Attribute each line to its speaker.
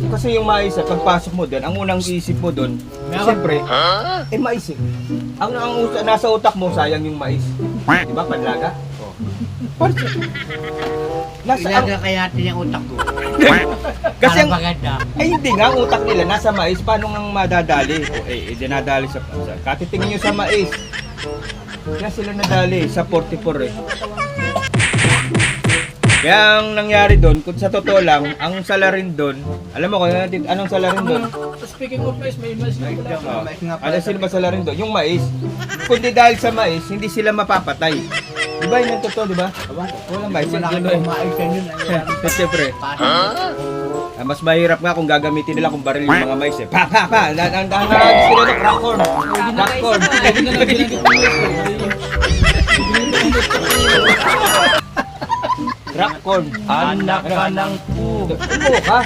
Speaker 1: Kasi yung mais, pagpasok mo doon, ang unang isip mo doon, siyempre, mais eh. Ang nasa utak mo, sayang yung mais. Di ba, panlaga?
Speaker 2: Ilaga kaya natin yung utak ko.
Speaker 1: Kasi
Speaker 2: Para maganda.
Speaker 1: ay hindi nga, ang utak nila nasa mais, paano nga madadali? Dinadali sa katitingin nyo sa mais. Kaya sila nadali sa 44 eh. Kaya ang nangyari doon, kung sa totoo lang, ang salarin doon, alam mo kung anong salarin doon?
Speaker 3: Speaking of mais, may mais na pala.
Speaker 1: Ano sila ba salarin doon? Yung mais. Kundi dahil sa mais, hindi sila mapapatay. Di ba yun ang totoo, di ba? Walang mais.
Speaker 2: Wala
Speaker 1: Yun,
Speaker 2: kayo
Speaker 1: yun.
Speaker 2: maikan yun.
Speaker 1: Siyempre. Mas mahirap nga kung gagamitin nila kung baril yung mga mais eh. Pa! Ang sila na crack corn. Crack corn. Crack corn.
Speaker 2: Anak ka ng po.
Speaker 1: Upo ka.